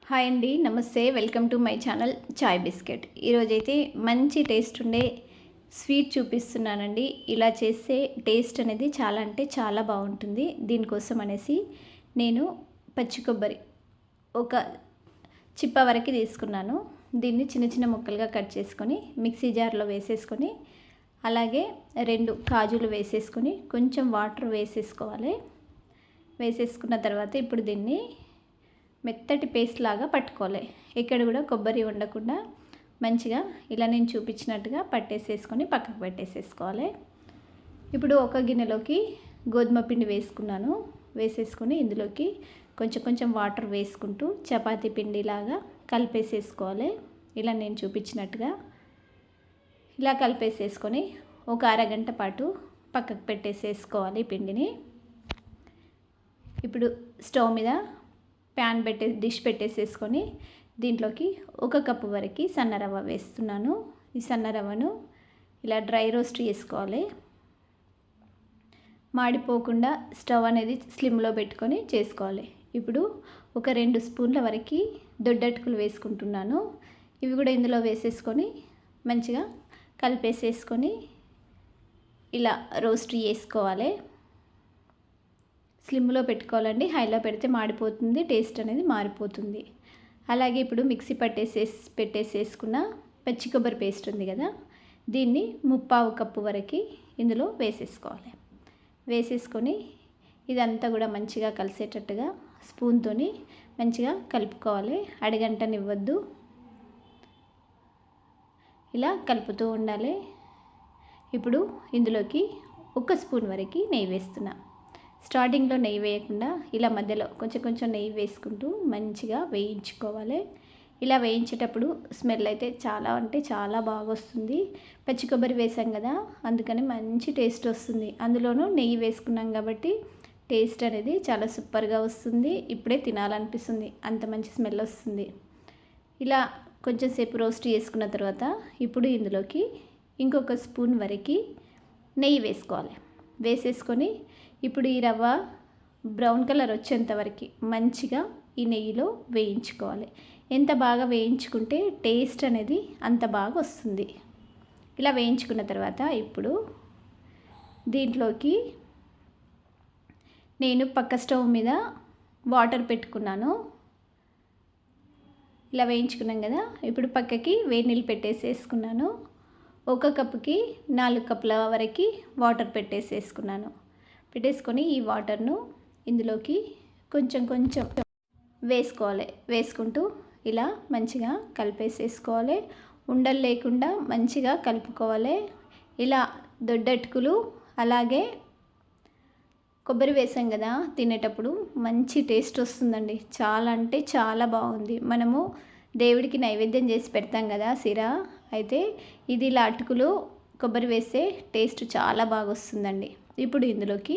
Hi అండి, నమస్తే. Welcome to my channel chai biscuit. ఈరోజైతే మంచి టేస్ట్ ఉండే స్వీట్ చూపిస్తున్నానండి. ఇలా చేస్తే టేస్ట్ అనేది చాలా అంటే చాలా బాగుంటుంది. దీనికోసం అనేసి నేను పచ్చి కొబ్బరి ఒక చిప్ప వరకు తీసుకున్నాను. దీన్ని చిన్న చిన్న ముక్కలుగా కట్ చేసుకొని మిక్సీ జార్లో వేసేసుకొని, అలాగే 2 కాజులు వేసేసుకొని కొంచెం వాటర్ వేసేసుకోవాలి. వేసేసుకున్న తర్వాత ఇప్పుడు దీన్ని మెత్తటి పేస్ట్ లాగా పట్టుకోవాలి. ఇక్కడ కూడా కొబ్బరి ఉండకుండా మంచిగా ఇలా నేను చూపించినట్టుగా పట్టేసేసుకొని పక్కకు పెట్టేసేసుకోవాలి. ఇప్పుడు ఒక గిన్నెలోకి గోధుమ పిండి వేసుకున్నాను. వేసేసుకొని ఇందులోకి కొంచెం కొంచెం వాటర్ వేసుకుంటూ చపాతీ పిండిలాగా కలిపేసేసుకోవాలి. ఇలా నేను చూపించినట్టుగా ఇలా కలిపేసేసుకొని ఒక అరగంట పాటు పక్కకు పెట్టేసేసుకోవాలి పిండిని. ఇప్పుడు స్టవ్ మీద డిష్ పెట్టేసేసుకొని దీంట్లోకి 1 కప్పు వరకు సన్న రవ్వ వేస్తున్నాను. ఈ సన్న రవ్వను ఇలా డ్రై రోస్ట్ చేసుకోవాలి. మాడిపోకుండా స్టవ్ అనేది స్లిమ్లో పెట్టుకొని చేసుకోవాలి. ఇప్పుడు ఒక 2 స్పూన్ల వరకు దొడ్డటుకులు వేసుకుంటున్నాను. ఇవి కూడా ఇందులో వేసేసుకొని మంచిగా కలిపేసేసుకొని ఇలా రోస్ట్ చేసుకోవాలి. స్లిమ్లో పెట్టుకోవాలండి. హైలో పెడితే మాడిపోతుంది, టేస్ట్ అనేది మారిపోతుంది. అలాగే ఇప్పుడు మిక్సీ పెట్టేసేసుకున్న పచ్చి కొబ్బరి పేస్ట్ ఉంది కదా, దీన్ని 3/4 కప్పు వరకు ఇందులో వేసేసుకోవాలి. వేసేసుకొని ఇదంతా కూడా మంచిగా కలిసేటట్టుగా స్పూన్తోని మంచిగా కలుపుకోవాలి. అడగంటనివ్వద్దు, ఇలా కలుపుతూ ఉండాలి. ఇప్పుడు ఇందులోకి 1 స్పూన్ వరకు నెయ్యి వేస్తున్నా. స్టార్టింగ్లో నెయ్యి వేయకుండా ఇలా మధ్యలో కొంచెం కొంచెం నెయ్యి వేసుకుంటూ మంచిగా వేయించుకోవాలి. ఇలా వేయించేటప్పుడు స్మెల్ అయితే చాలా అంటే చాలా బాగా వస్తుంది. పచ్చి కొబ్బరి వేసాం కదా, అందుకని మంచి టేస్ట్ వస్తుంది. అందులోనూ నెయ్యి వేసుకున్నాం కాబట్టి టేస్ట్ అనేది చాలా సూపర్గా వస్తుంది. ఇప్పుడే తినాలనిపిస్తుంది, అంత మంచి స్మెల్ వస్తుంది. ఇలా కొంచెం సేపు రోస్ట్ చేసుకున్న తర్వాత ఇప్పుడు ఇందులోకి ఇంకొక స్పూన్ వరకు నెయ్యి వేసుకోవాలి. వేసేసుకొని ఇప్పుడు ఈ రవ్వ బ్రౌన్ కలర్ వచ్చేంత వరకు మంచిగా ఈ నెయ్యిలో వేయించుకోవాలి. ఎంత బాగా వేయించుకుంటే టేస్ట్ అనేది అంత బాగా వస్తుంది. ఇలా వేయించుకున్న తర్వాత ఇప్పుడు దీంట్లోకి నేను పక్క స్టవ్ మీద వాటర్ పెట్టుకున్నాను. ఇలా వేయించుకున్నాం కదా, ఇప్పుడు పక్కకి వేడి నీళ్ళు పెట్టేసేసుకున్నాను. 1 కప్పుకి 4 కప్పుల వరకు వాటర్ పెట్టేసేసుకున్నాను. పెట్టేసుకొని ఈ వాటర్ను ఇందులోకి కొంచెం కొంచెం వేసుకోవాలి. వేసుకుంటూ ఇలా మంచిగా కలిపేసేసుకోవాలి. ఉండలు లేకుండా మంచిగా కలుపుకోవాలి. ఇలా దొడ్డటుకులు అలాగే కొబ్బరి వేసాం కదా, తినేటప్పుడు మంచి టేస్ట్ వస్తుందండి. చాలా అంటే చాలా బాగుంది. మనము దేవుడికి నైవేద్యం చేసి పెడతాం కదా సిరా, అయితే ఇది ఇలా అటుకులు కొబ్బరి వేస్తే టేస్ట్ చాలా బాగా వస్తుందండి. ఇప్పుడు ఇందులోకి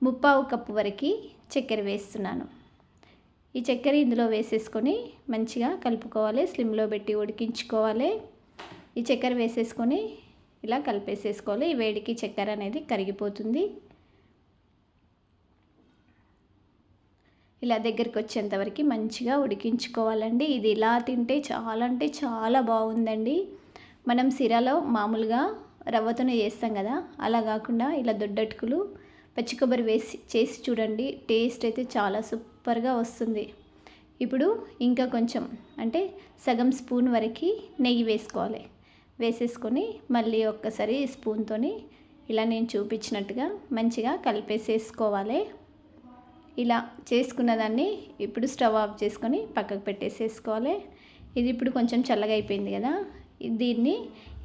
3/4 కప్పు వరకు చక్కెర వేస్తున్నాను. ఈ చక్కెర ఇందులో వేసేసుకొని మంచిగా కలుపుకోవాలి. స్లిమ్లో పెట్టి ఉడికించుకోవాలి. ఈ చక్కెర వేసేసుకొని ఇలా కలిపేసేసుకోవాలి. ఈ వేడికి చక్కెర అనేది కరిగిపోతుంది. ఇలా దగ్గరికి వచ్చేంతవరకు మంచిగా ఉడికించుకోవాలండి. ఇది ఇలా తింటే చాలా అంటే చాలా బాగుందండి. మనం సిరాలో మామూలుగా రవ్వతోనే చేస్తాం కదా, అలా కాకుండా ఇలా దొడ్డటుకులు పచ్చి కొబ్బరి వేసి చేసి చూడండి. టేస్ట్ అయితే చాలా సూపర్గా వస్తుంది. ఇప్పుడు ఇంకా కొంచెం అంటే సగం స్పూన్ వరకు నెయ్యి వేసుకోవాలి. వేసేసుకొని మళ్ళీ ఒక్కసారి స్పూన్తోని ఇలా నేను చూపించినట్టుగా మంచిగా కలిపేసేసుకోవాలి. ఇలా చేసుకున్న దాన్ని ఇప్పుడు స్టవ్ ఆఫ్ చేసుకొని పక్కకు పెట్టేసేసుకోవాలి. ఇది ఇప్పుడు కొంచెం చల్లగా అయిపోయింది కదా, దీన్ని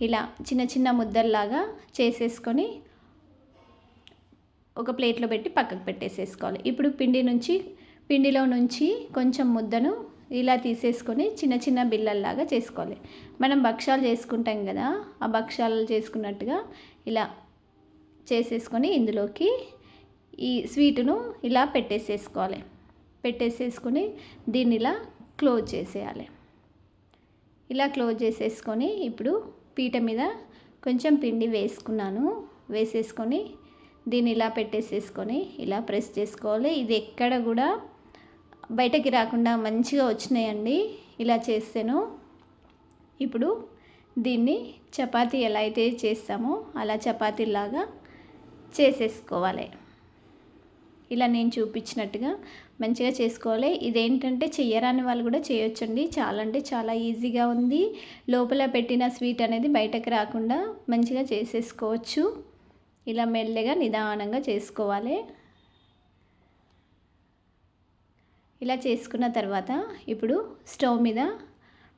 ఇలా చిన్న చిన్న ముద్దల్లాగా చేసేసుకొని ఒక ప్లేట్లో పెట్టి పక్కకు పెట్టేసేసుకోవాలి. ఇప్పుడు పిండిలో నుంచి కొంచెం ముద్దను ఇలా తీసేసుకొని చిన్న చిన్న బిళ్ళల్లాగా చేసుకోవాలి. మనం భక్షాలు చేసుకుంటాం కదా, ఆ భక్షాలు చేసుకున్నట్టుగా ఇలా చేసేసుకొని ఇందులోకి ఈ స్వీటును ఇలా పెట్టేసేసుకోవాలి. పెట్టేసేసుకొని దీన్ని ఇలా క్లోజ్ చేసేయాలి. ఇలా క్లోజ్ చేసేసుకొని ఇప్పుడు పీట మీద కొంచెం పిండి వేసుకున్నాను. వేసేసుకొని దీన్ని ఇలా పెట్టేసేసుకొని ఇలా ప్రెస్ చేసుకోవాలి. ఇది ఎక్కడ కూడా బయటకి రాకుండా మంచిగా వచ్చినాయండి ఇలా చేస్తేను. ఇప్పుడు దీన్ని చపాతీ ఎలా అయితే చేస్తామో అలా చపాతీలాగా చేసేసుకోవాలి. ఇలా నేను చూపించినట్టుగా మంచిగా చేసుకోవాలి. ఇదేంటంటే చెయ్యరాని వాళ్ళు కూడా చేయొచ్చండి. చాలా అంటే చాలా ఈజీగా ఉంది. లోపల పెట్టిన స్వీట్ అనేది బయటకు రాకుండా మంచిగా చేసేసుకోవచ్చు. ఇలా మెల్లగా నిదానంగా చేసుకోవాలి. ఇలా చేసుకున్న తర్వాత ఇప్పుడు స్టవ్ మీద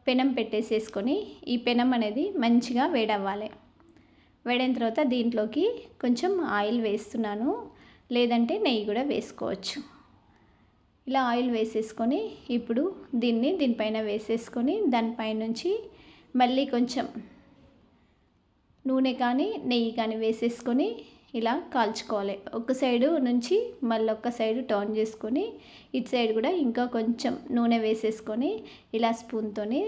పెనం పెట్టేసేసుకొని ఈ పెనం అనేది మంచిగా వేడవ్వాలి. వేడైన తర్వాత దీంట్లోకి కొంచెం ఆయిల్ వేస్తున్నాను, లేదంటే నెయ్యి కూడా వేసుకోవచ్చు. ఇలా ఆయిల్ వేసేసుకొని ఇప్పుడు దీనిపైన వేసేసుకొని దానిపైనుంచి మళ్ళీ కొంచెం నూనె కానీ నెయ్యి కానీ వేసేసుకొని ఇలా కాల్చుకోవాలి. ఒక సైడు నుంచి మళ్ళీ ఒక సైడు టర్న్ చేసుకొని ఇటు సైడ్ కూడా ఇంకా కొంచెం నూనె వేసేసుకొని ఇలా స్పూన్తోని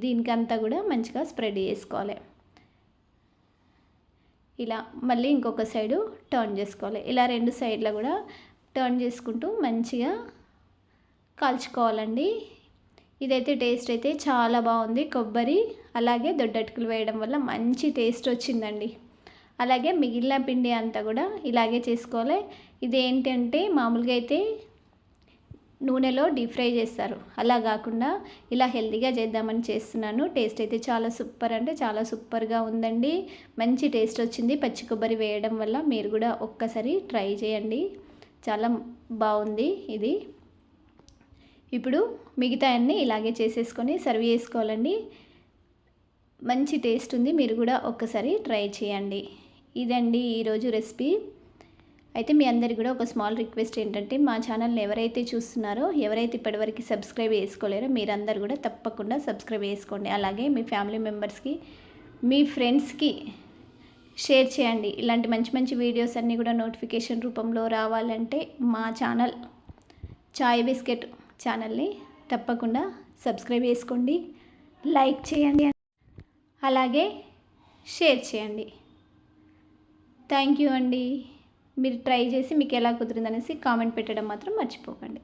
దీనికంతా కూడా మంచిగా స్ప్రెడ్ చేసుకోవాలి. ఇలా మళ్ళీ ఇంకొక సైడు టర్న్ చేసుకోవాలి. ఇలా రెండు సైడ్ల కూడా టర్న్ చేసుకుంటూ మంచిగా కాల్చుకోవాలండి. ఇదైతే టేస్ట్ అయితే చాలా బాగుంది. కొబ్బరి అలాగే దొడ్డటుకులు వేయడం వల్ల మంచి టేస్ట్ వచ్చిందండి. అలాగే మిగిలిన పిండి అంతా కూడా ఇలాగే చేసుకోవాలి. ఇదేంటంటే మామూలుగా అయితే నూనెలో డీప్ ఫ్రై చేస్తారు, అలా కాకుండా ఇలా హెల్తీగా చేద్దామని చేస్తున్నాను. టేస్ట్ అయితే చాలా సూపర్ అంటే చాలా సూపర్గా ఉందండి. మంచి టేస్ట్ వచ్చింది పచ్చి కొబ్బరి వేయడం వల్ల. మీరు కూడా ఒక్కసారి ట్రై చేయండి, చాలా బాగుంది ఇది. ఇప్పుడు మిగతా అన్నీ ఇలాగే చేసేసుకొని సర్వ్ చేసుకోవాలండి. మంచి టేస్ట్ ఉంది, మీరు కూడా ఒక్కసారి ట్రై చేయండి. ఇదండి ఈరోజు రెసిపీ. అయితే మీ అందరికీ కూడా ఒక స్మాల్ రిక్వెస్ట్ ఏంటంటే, మా ఛానల్ని ఎవరైతే చూస్తున్నారో, ఎవరైతే ఇప్పటివరకు సబ్స్క్రైబ్ చేసుకోలేరో మీరందరూ కూడా తప్పకుండా సబ్స్క్రైబ్ చేసుకోండి. అలాగే మీ ఫ్యామిలీ మెంబర్స్కి, మీ ఫ్రెండ్స్కి షేర్ చేయండి. ఇలాంటి మంచి మంచి వీడియోస్ అన్నీ కూడా నోటిఫికేషన్ రూపంలో రావాలంటే మా ఛానల్ చాయ్ బిస్కెట్ ఛానల్ని తప్పకుండా సబ్స్క్రైబ్ చేసుకోండి, లైక్ చేయండి, అలాగే షేర్ చేయండి. థ్యాంక్ యూ అండి. మీరు ట్రై చేసి మీకు ఎలా కుదిరిందనేసి కామెంట్ పెట్టడం మాత్రం మర్చిపోకండి.